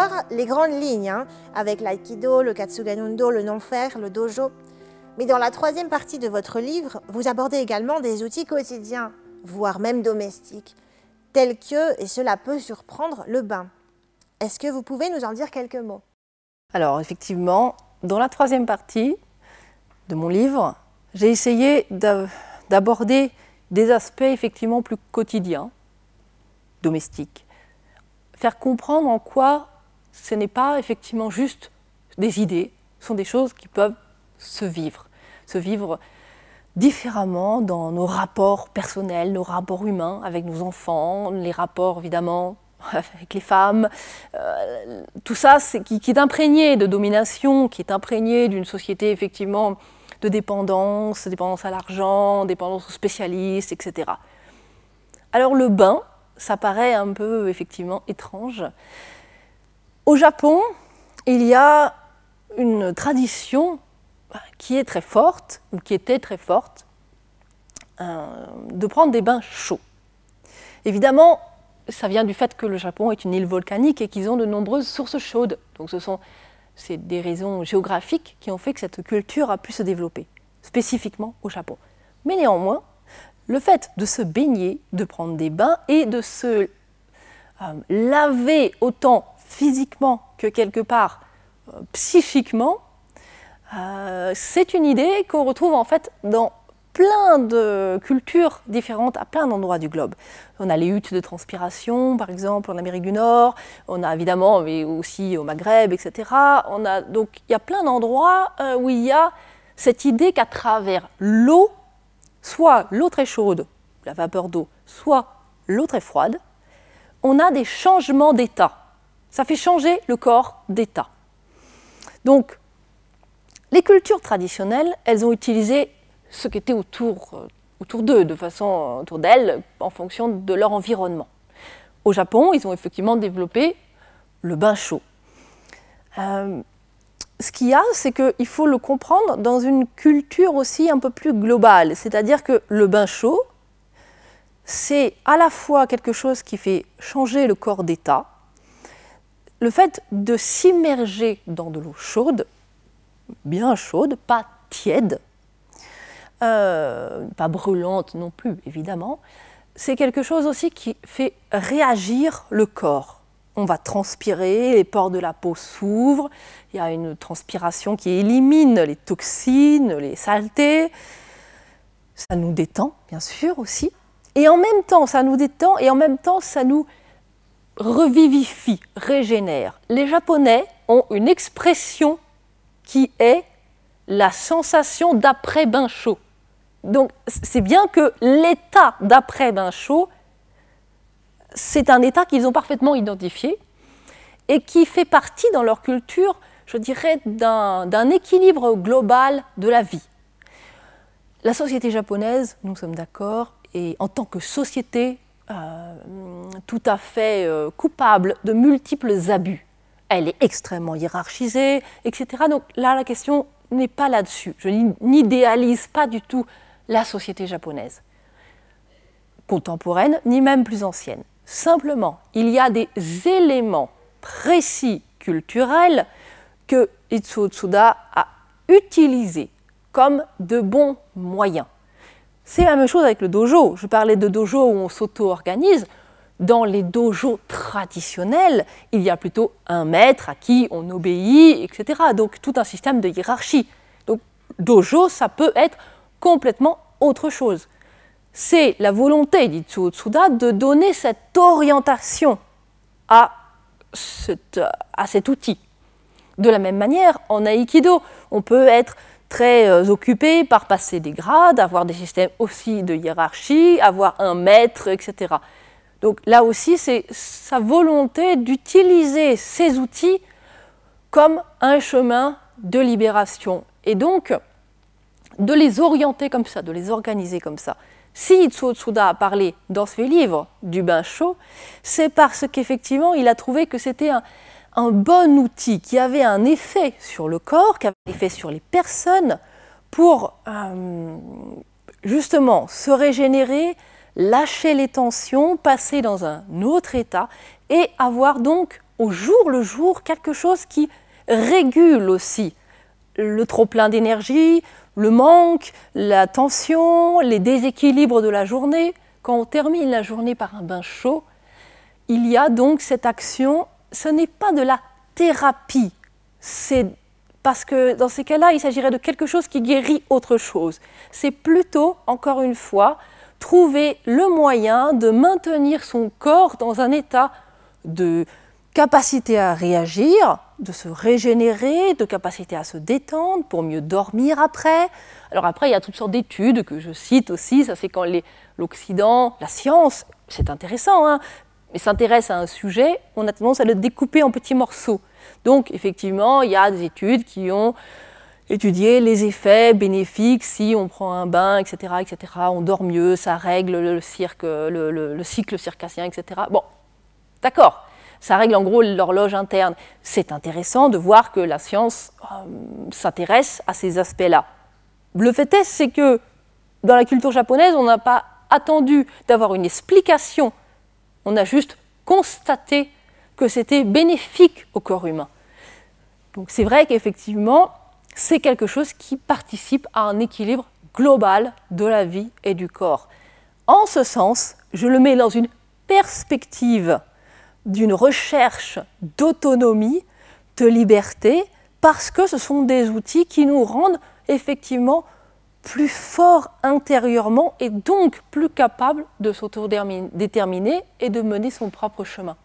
voir les grandes lignes, hein, avec l'aïkido, le katsuganundo, le non-faire, le dojo. Mais dans la troisième partie de votre livre, vous abordez également des outils quotidiens, voire même domestiques, tels que, et cela peut surprendre, le bain. Est-ce que vous pouvez nous en dire quelques mots? Alors effectivement, dans la troisième partie de mon livre, j'ai essayé d'aborder des aspects effectivement plus quotidiens, domestiques. Faire comprendre en quoi ce n'est pas effectivement juste des idées, ce sont des choses qui peuvent se vivre différemment dans nos rapports personnels, nos rapports humains avec nos enfants, les rapports évidemment avec les femmes, tout ça qui est imprégné de domination, qui est imprégné d'une société effectivement de dépendance à l'argent, dépendance aux spécialistes, etc. Alors le bain, ça paraît un peu effectivement étrange. Au Japon, il y a une tradition qui est très forte, ou qui était très forte, de prendre des bains chauds. Évidemment, ça vient du fait que le Japon est une île volcanique et qu'ils ont de nombreuses sources chaudes. Donc c'est des raisons géographiques qui ont fait que cette culture a pu se développer, spécifiquement au Japon. Mais néanmoins, le fait de se baigner, de prendre des bains et de se laver autant physiquement que quelque part psychiquement, c'est une idée qu'on retrouve en fait dans plein de cultures différentes à plein d'endroits du globe. On a les huttes de transpiration, par exemple, en Amérique du Nord, on a évidemment, mais aussi au Maghreb, etc. Donc il y a plein d'endroits où il y a cette idée qu'à travers l'eau, soit l'eau très chaude, la vapeur d'eau, soit l'eau très froide, on a des changements d'état. Ça fait changer le corps d'état. Donc, les cultures traditionnelles, elles ont utilisé ce qui était autour d'eux, autour d'elles, en fonction de leur environnement. Au Japon, ils ont effectivement développé le bain chaud. Ce qu'il y a, c'est qu'il faut le comprendre dans une culture aussi un peu plus globale. C'est-à-dire que le bain chaud, c'est à la fois quelque chose qui fait changer le corps d'état. Le fait de s'immerger dans de l'eau chaude, bien chaude, pas tiède, pas brûlante non plus, évidemment, c'est quelque chose aussi qui fait réagir le corps. On va transpirer, les pores de la peau s'ouvrent, il y a une transpiration qui élimine les toxines, les saletés. Ça nous détend, bien sûr, aussi. Et en même temps, ça nous détend et en même temps, ça nous revivifie, régénère. Les Japonais ont une expression qui est la sensation d'après-bain chaud. Donc, c'est bien que l'état d'après-bain chaud, c'est un état qu'ils ont parfaitement identifié et qui fait partie dans leur culture, je dirais, d'un équilibre global de la vie. La société japonaise, nous sommes d'accord, et en tant que société tout à fait coupable de multiples abus. Elle est extrêmement hiérarchisée, etc. Donc là, la question n'est pas là-dessus. Je n'idéalise pas du tout la société japonaise, contemporaine, ni même plus ancienne. Simplement, il y a des éléments précis culturels que Itsuo Tsuda a utilisés comme de bons moyens. C'est la même chose avec le dojo. Je parlais de dojo où on s'auto-organise. Dans les dojos traditionnels, il y a plutôt un maître à qui on obéit, etc. Donc tout un système de hiérarchie. Donc dojo, ça peut être complètement autre chose. C'est la volonté d'Itsuo Tsuda de donner cette orientation à cet outil. De la même manière, en aïkido, on peut être très occupé par passer des grades, avoir des systèmes aussi de hiérarchie, avoir un maître, etc. Donc là aussi, c'est sa volonté d'utiliser ces outils comme un chemin de libération et donc de les orienter comme ça, de les organiser comme ça. Si Itsuo Tsuda a parlé dans ce livre du bain chaud, c'est parce qu'effectivement, il a trouvé que c'était un bon outil qui avait un effet sur le corps, qui avait un effet sur les personnes pour justement se régénérer, lâcher les tensions, passer dans un autre état et avoir donc au jour le jour quelque chose qui régule aussi le trop-plein d'énergie, le manque, la tension, les déséquilibres de la journée. Quand on termine la journée par un bain chaud, il y a donc cette action, ce n'est pas de la thérapie, c'est parce que dans ces cas-là, il s'agirait de quelque chose qui guérit autre chose. C'est plutôt, encore une fois, trouver le moyen de maintenir son corps dans un état de capacité à réagir, de se régénérer, de capacité à se détendre pour mieux dormir après. Alors après, il y a toutes sortes d'études que je cite aussi, ça c'est quand l'Occident, la science, c'est intéressant, hein, mais s'intéresse à un sujet, on a tendance à le découper en petits morceaux. Donc effectivement, il y a des études qui ont étudié les effets bénéfiques si on prend un bain, etc., etc. On dort mieux, ça règle le cycle circassien, etc. Bon, d'accord, ça règle en gros l'horloge interne. C'est intéressant de voir que la science s'intéresse à ces aspects-là. Le fait est, c'est que dans la culture japonaise, on n'a pas attendu d'avoir une explication, on a juste constaté que c'était bénéfique au corps humain. Donc c'est vrai qu'effectivement, c'est quelque chose qui participe à un équilibre global de la vie et du corps. En ce sens, je le mets dans une perspective d'une recherche d'autonomie, de liberté, parce que ce sont des outils qui nous rendent effectivement plus forts intérieurement et donc plus capables de s'autodéterminer et de mener son propre chemin.